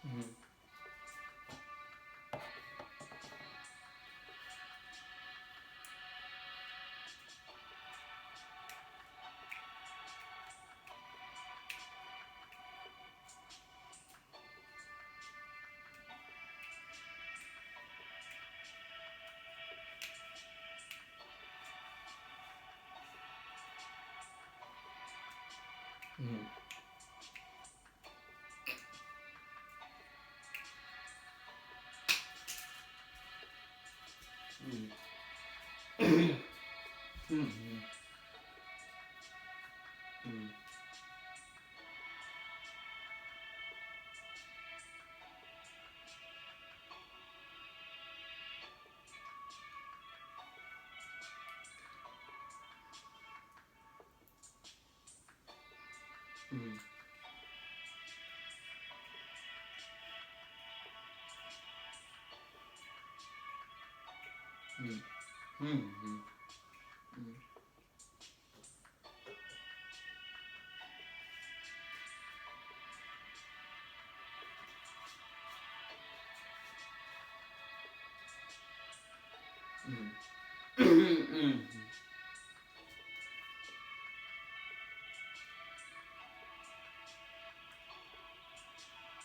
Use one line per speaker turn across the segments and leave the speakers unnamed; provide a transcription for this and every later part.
Mhm. Mhm. Mhm. Mhm. Mhm. Mhm. Mhm. Mhm. Mhm. Mhm. Mhm.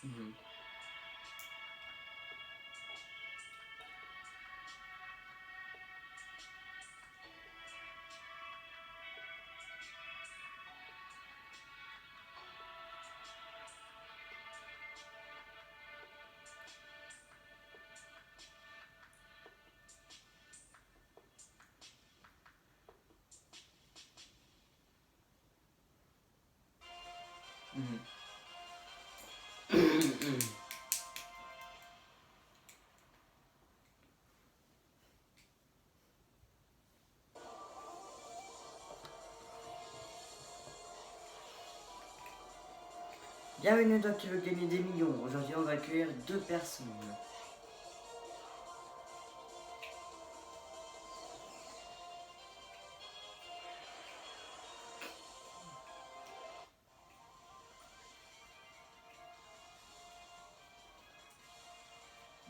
Mhm. Mhm. Mhm. Bienvenue dans Qui veut gagner des millions. Aujourd'hui, on va accueillir 2 personnes.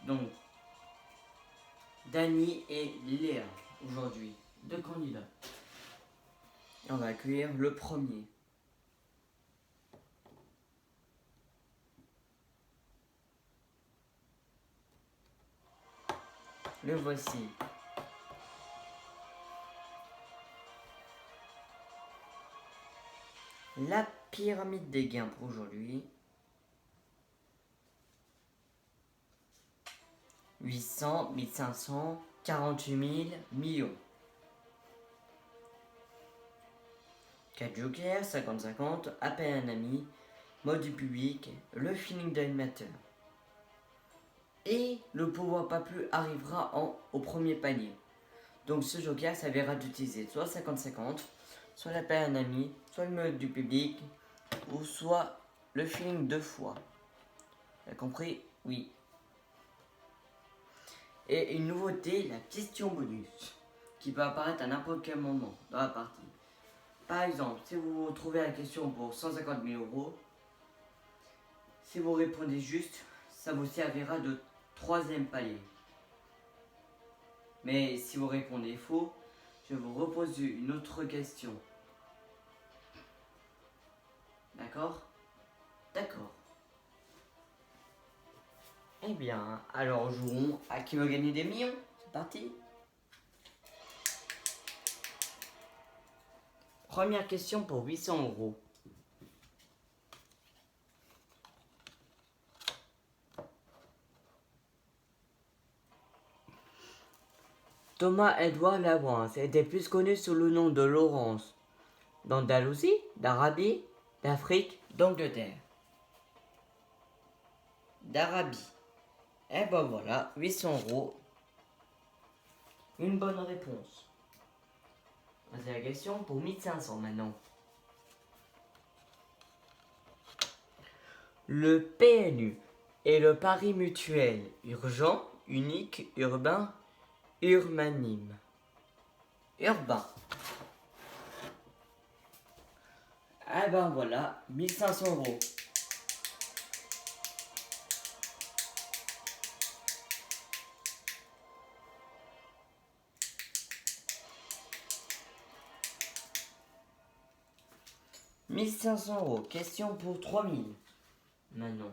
Donc, Dany et Léa. Aujourd'hui, 2 candidats. Et on va accueillir le premier. Le voici. La pyramide des gains pour aujourd'hui. 800, 1500, 48 000 millions. 4 jokers, 50-50, appel à un ami, mode du public, le feeling d'animateur. Et le pouvoir pas plus arrivera au premier panier. Donc ce joker s'avérera d'utiliser soit 50-50, soit l'appel à un ami, soit le mode du public, ou soit le feeling 2 fois. T'as compris? Oui. Et une nouveauté, la question bonus, qui peut apparaître à n'importe quel moment dans la partie. Par exemple, si vous vous trouvez la question pour 150 000 euros, si vous répondez juste, ça vous servira de troisième palier. Mais si vous répondez faux, je vous repose une autre question. D'accord? D'accord. Eh bien, alors jouons à qui veut gagner des millions. C'est parti. Première question pour 800 euros. Thomas Edward Lawrence était plus connu sous le nom de Laurence d'Andalousie, d'Arabie, d'Afrique, d'Angleterre. D'Arabie. Eh ben voilà, 800 euros. Une bonne réponse. C'est la question pour 1500 maintenant. Le PNU est le pari mutuel urgent, unique, urbain, urbanime. Urbain. Eh ben voilà, 1500 euros. 1 500 €. Question pour 3000. Maintenant.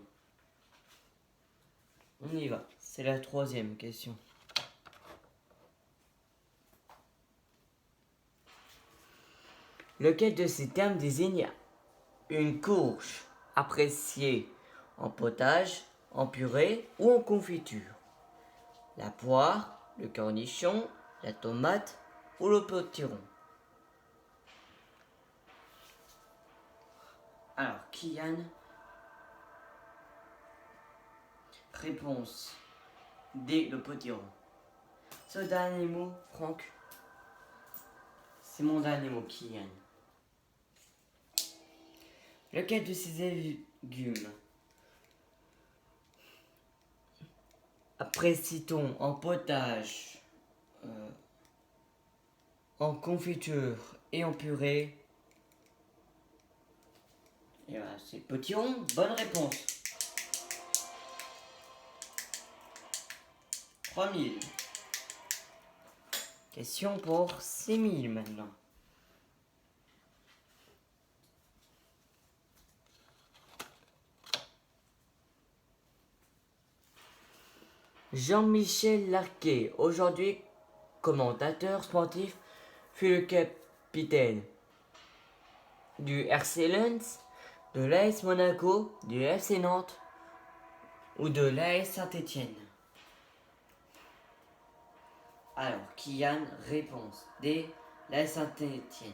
On y va. C'est la 3e question. Lequel de ces termes désigne une courge appréciée en potage, en purée ou en confiture? La poire, le cornichon, la tomate ou le potiron? Alors, Kian. Réponse D, le potiron. Ce dernier mot, Franck. C'est mon dernier mot, Kian. Lequel de ces légumes apprécie-t-on en potage, en confiture et en purée? Et voilà, c'est potiron. Bonne réponse. 3000. Question pour 6000 maintenant. Jean-Michel Larquet, aujourd'hui commentateur sportif, fut le capitaine du RC Lens, de l'AS Monaco, du FC Nantes ou de l'AS Saint-Étienne. Alors, Kian, réponse D, l'AS Saint-Étienne.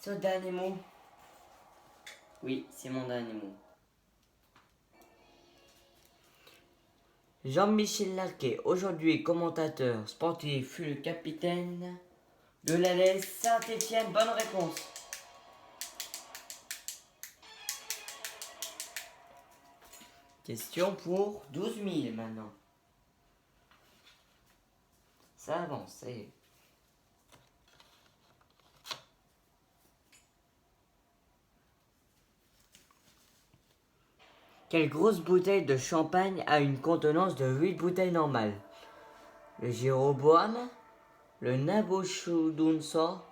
Ce dernier mot? Oui, c'est mon dernier mot. Jean-Michel Larquet, aujourd'hui commentateur sportif, fut le capitaine de l'AS Saint-Étienne. Bonne réponse. Question pour 12 000 maintenant. Ça avance, ça y est. Quelle grosse bouteille de champagne a une contenance de 8 bouteilles normales? Le Jéroboam, le Nabuchodonosor,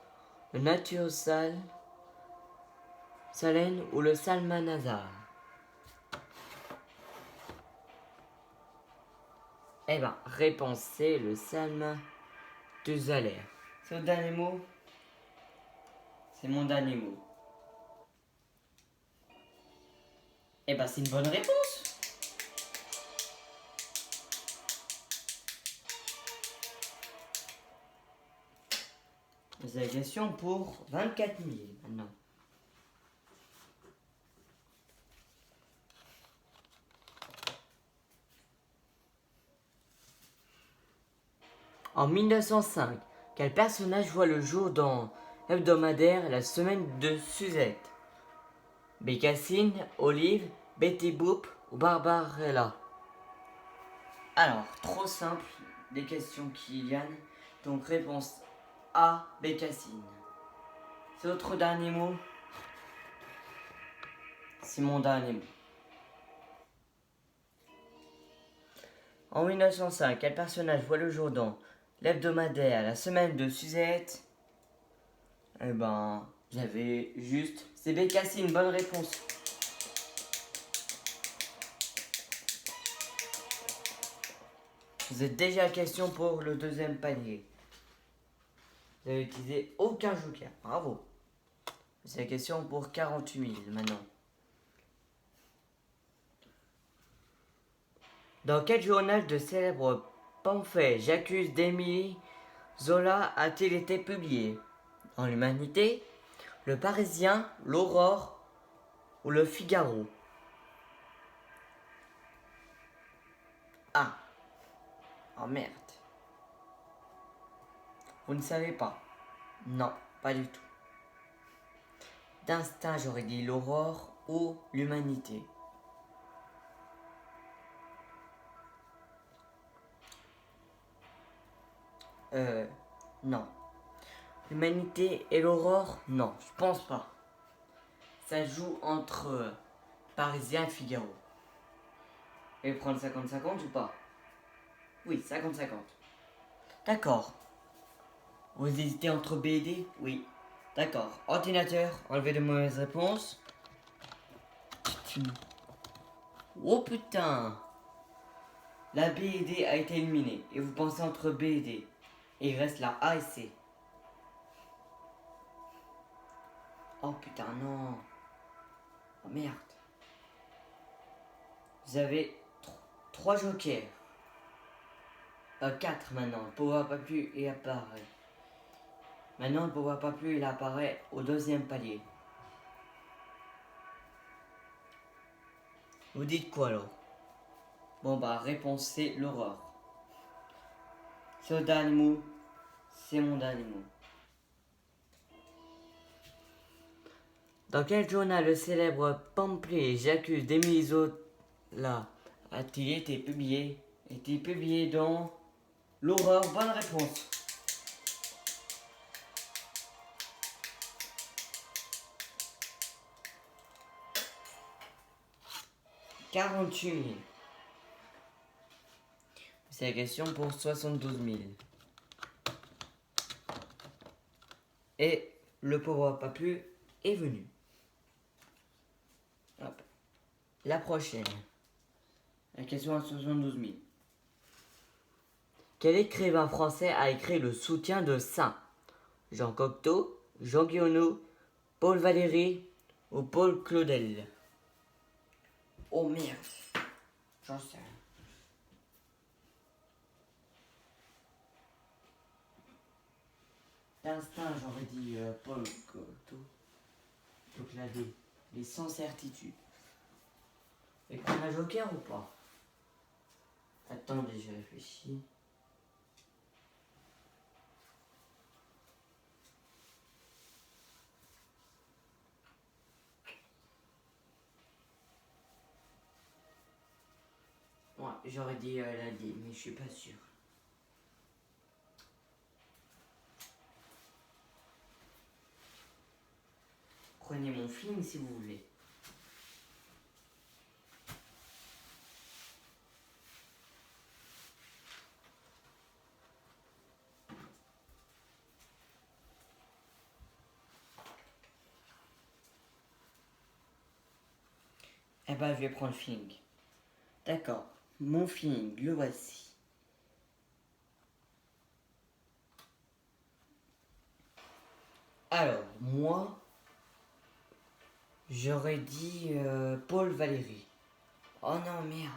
le Natursal, Salène ou le Salmanazar? Eh ben, réponse C, le Salmantusaler. C'est le dernier mot? C'est mon dernier mot. Eh ben, c'est une bonne réponse. C'est la question pour 24 000 maintenant. En 1905, quel personnage voit le jour dans l'hebdomadaire La Semaine de Suzette? Bécassine, Olive, Betty Boop ou Barbarella? Alors, trop simple, des questions qui gagnent. Donc réponse A, Bécassine. C'est votre dernier mot? C'est mon dernier mot. En 1905, quel personnage voit le jour dans l'hebdomadaire La Semaine de Suzette? Eh ben, j'avais juste... C'est Bécassine, bonne réponse. Vous êtes déjà à question pour le deuxième panier. Vous avez utilisé aucun joker, bravo. C'est la question pour 48 000 maintenant. Dans quel journal de célèbres pamphlets J'accuse d'Émilie Zola a-t-il été publié? Dans l'Humanité, Le Parisien, l'Aurore ou Le Figaro? Ah. Oh merde. Vous ne savez pas? Non, pas du tout. D'instinct, j'aurais dit l'Aurore ou l'Humanité. Non. L'Humanité et l'Aurore? Non, je pense pas. Ça joue entre Parisien et Figaro. Et prendre 50-50 ou pas? Oui, 50-50. D'accord. Vous hésitez entre B et D? Oui. D'accord. Ordinateur, enlevez de mauvaises réponses. Oh putain. La B et D a été éliminée. Et vous pensez entre B et D. Et il reste la A et C. Oh putain, non. Oh merde. Vous avez 3 jokers. 4 maintenant. Le pouvoir pas plus et apparaît. Maintenant, le pouvoir pas plus il apparaît au deuxième palier. Vous dites quoi alors? Bon bah, réponse C, l'horreur. C'est le dernier mot. C'est mon dernier mot. Dans quel journal le célèbre pamphlet J'accuse d'Émile Zola a-t-il été publié? Est-il publié dans l'horreur? Bonne réponse. 48 000. C'est la question pour 72 000. Et le pauvre papu est venu. Hop. La prochaine. La question à 72 000. Quel écrivain français a écrit Le soutien de Saint? Jean Cocteau, Jean Guillaume, Paul Valéry ou Paul Claudel? Oh merde. J'en sais rien. D'instinct, j'aurais dit Paul Cocteau. Donc là, les sans certitude. Et qu'on a joker ou pas? Attendez, je réfléchis. Ouais, j'aurais dit lundi, mais je suis pas sûr. Prenez mon film si vous voulez. Eh ben, je vais prendre le feeling. D'accord, mon feeling, le voici. Alors, moi, j'aurais dit Paul Valéry. Oh non, merde.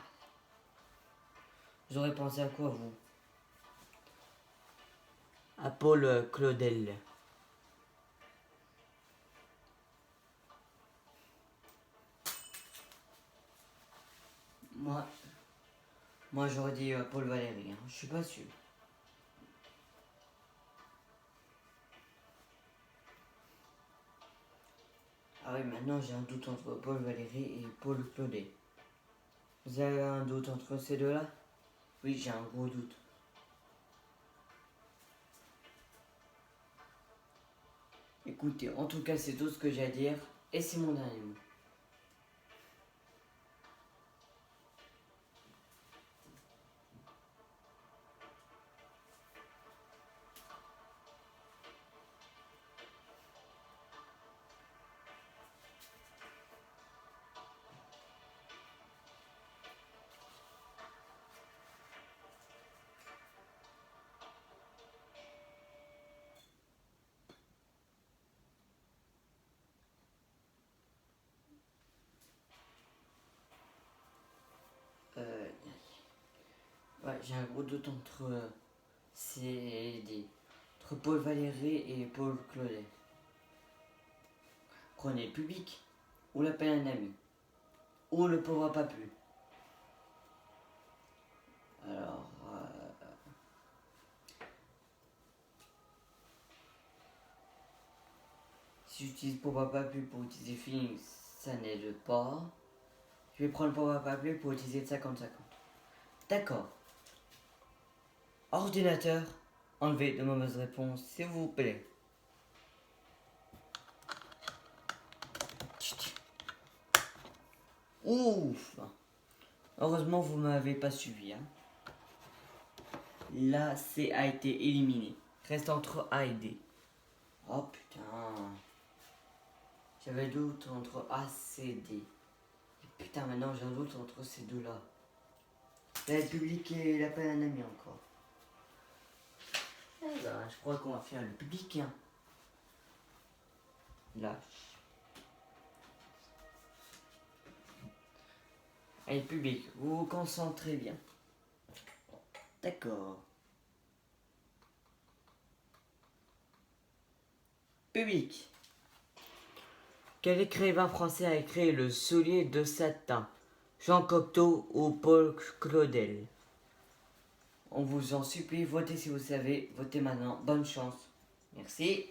J'aurais pensé à quoi, vous? À Paul Claudel. Moi j'aurais dit Paul Valéry, hein. Je suis pas sûr. Ah oui, maintenant j'ai un doute entre Paul Valéry et Paul Claudet. Vous avez un doute entre ces deux-là? Oui, j'ai un gros doute. Écoutez, en tout cas, c'est tout ce que j'ai à dire. Et c'est mon dernier mot. Ouais, j'ai un gros doute entre entre Paul Valéry et Paul Claudet. Prenez le public, ou l'appel un ami, ou le pauvre papu. Alors, si j'utilise pauvre papu pour utiliser feeling, ça n'aide pas. Je vais prendre pauvre papu pour utiliser le 50-50. D'accord. Ordinateur, enlevez de mauvaises réponses, s'il vous plaît. Ouf. Heureusement, vous m'avez pas suivi. Hein. Là, C a été éliminé. Reste entre A et D. Oh putain. J'avais doute entre A, C, D. Et putain, maintenant j'ai un doute entre ces deux-là. La République et la Panamie encore. Eh ben, je crois qu'on va faire le public. Hein. Lâche. Allez, public, vous vous concentrez bien. D'accord. Public. Quel écrivain français a écrit Le Soulier de Satin? Jean Cocteau ou Paul Claudel? On vous en supplie, votez si vous savez. Votez maintenant. Bonne chance. Merci.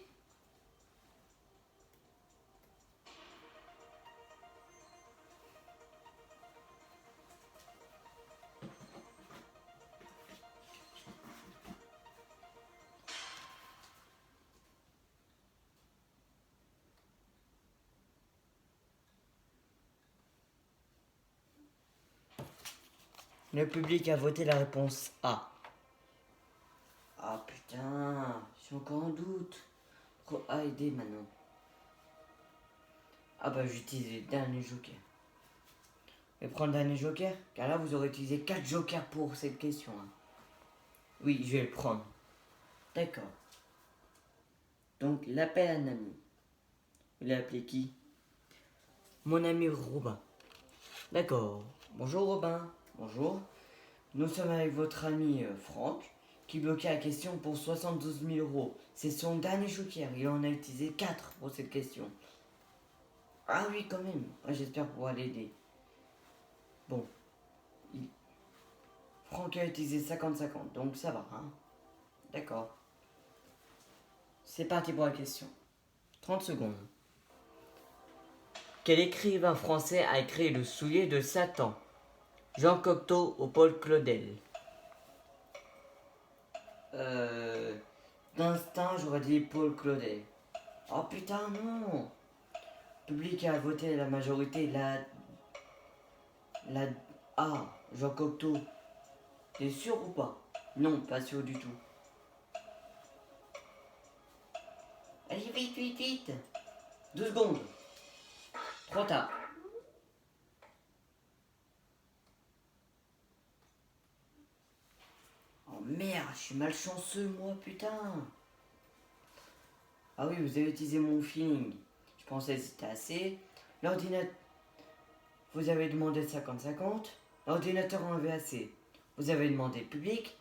Le public a voté la réponse A. Ah putain, je suis encore en doute. Trop A et D maintenant. Ah bah j'utilise le dernier joker. Je vais prendre le dernier joker, car là vous aurez utilisé 4 jokers pour cette question. Hein. Oui, je vais le prendre. D'accord. Donc l'appel à un ami. Vous l'avez appelé qui? Mon ami Robin. D'accord. Bonjour Robin. Bonjour. Nous sommes avec votre ami Franck, qui bloquait la question pour 72 000 euros. C'est son dernier joker. Il en a utilisé 4 pour cette question. Ah oui, quand même. J'espère pouvoir l'aider. Bon. Franck a utilisé 50-50, donc ça va. Hein. D'accord. C'est parti pour la question. 30 secondes. Quel écrivain français a écrit Le Soulier de Satan? Jean Cocteau ou Paul Claudel? D'instinct, j'aurais dit Paul Claudel. Oh putain, non! Le public a voté la majorité, la A, Jean Cocteau. T'es sûr ou pas? Non, pas sûr du tout. Allez, vite, vite, vite! 2 secondes. Trop tard. Oh merde, je suis malchanceux, moi, putain. Ah oui, vous avez utilisé mon feeling. Je pensais que c'était assez. L'ordinateur... Vous avez demandé 50-50. L'ordinateur en avait assez. Vous avez demandé public.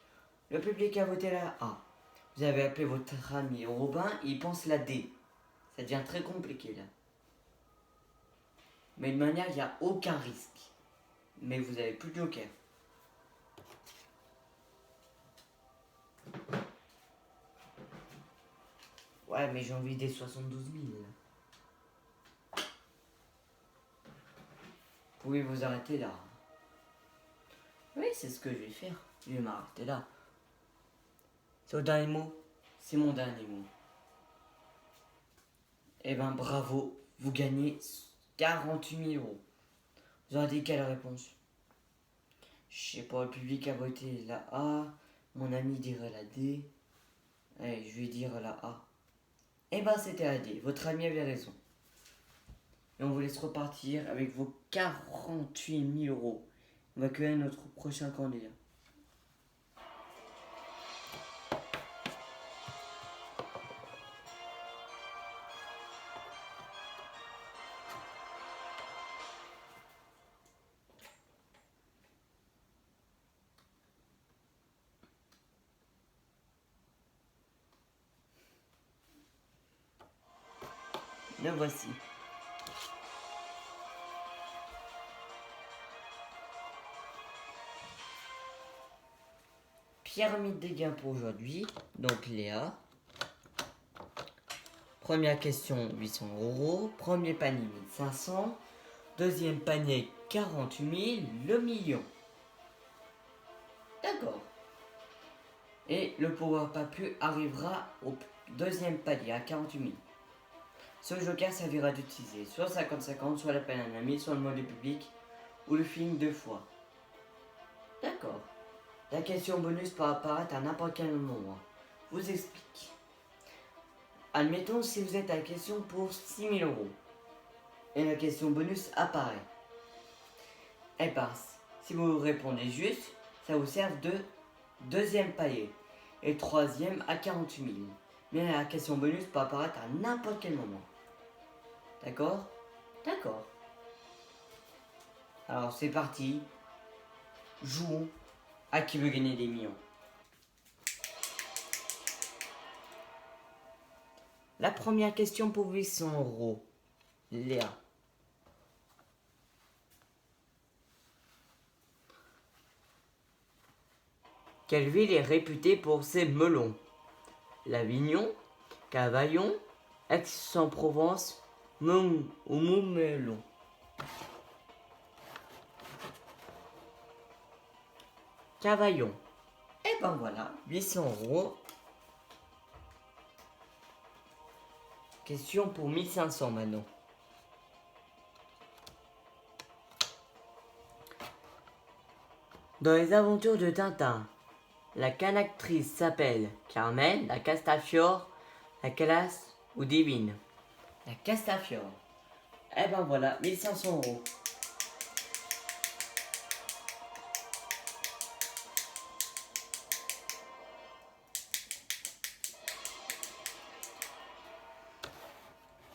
Le public a voté la A. Vous avez appelé votre ami Robin. Il pense la D. Ça devient très compliqué, là. Mais de manière, il n'y a aucun risque. Mais vous avez plus de joker. Ouais, mais j'ai envie des 72 000. Vous pouvez vous arrêter là. Oui, c'est ce que je vais faire. Je vais m'arrêter là. C'est au dernier mot. C'est mon dernier mot. Eh ben, bravo. Vous gagnez 48 000 euros. Vous aurez dit quelle réponse? Je sais pas, le public a voté la A. Mon ami dirait la D. Allez, je vais dire la A. Eh ben, c'était la D. Votre ami avait raison. Et on vous laisse repartir avec vos 48 000 euros. On va accueillir notre prochain candidat. Le voici. Pyramide des gains pour aujourd'hui. Donc Léa. Première question 800 euros. Premier panier 1500. Deuxième panier 48 000. Le million. D'accord. Et le Power Papu arrivera au deuxième palier à 48 000. Ce joker servira d'utiliser soit 50-50, soit l'appel à un ami, soit le mode public ou le film 2 fois. D'accord. La question bonus peut apparaître à n'importe quel moment. Je vous explique. Admettons si vous êtes à la question pour 6 000 euros. et la question bonus apparaît. Elle passe. Si vous répondez juste, ça vous sert de deuxième palier et troisième à 48 000. Mais la question bonus peut apparaître à n'importe quel moment. D'accord? D'accord. Alors c'est parti. Jouons à qui veut gagner des millions. La première question pour 800 €. Léa. Quelle ville est réputée pour ses melons? L'Avignon, Cavaillon, Aix-en-Provence, ou Montmelon. Cavaillon. Et ben voilà, 800 €. Question pour 1500 maintenant. Dans les aventures de Tintin, la canactrice s'appelle Carmen, la Castafiore, la Calas ou Divine? La Castafiore. Eh ben voilà, 1500 €.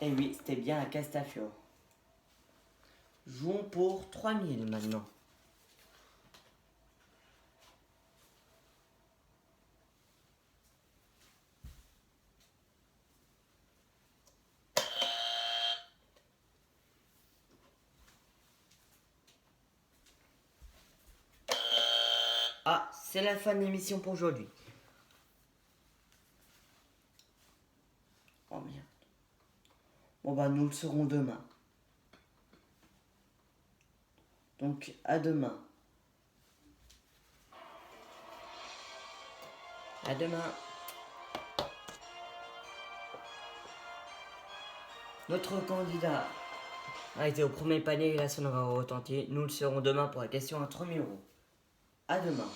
Et oui, c'était bien la Castafiore. Jouons pour 3000 maintenant. Ah, c'est la fin de l'émission pour aujourd'hui. Oh merde. Bon bah nous le saurons demain. Donc à demain. À demain. Notre candidat a été au premier panier et la sonnerie a retenti. Nous le serons demain pour la question à 3000 €. À demain.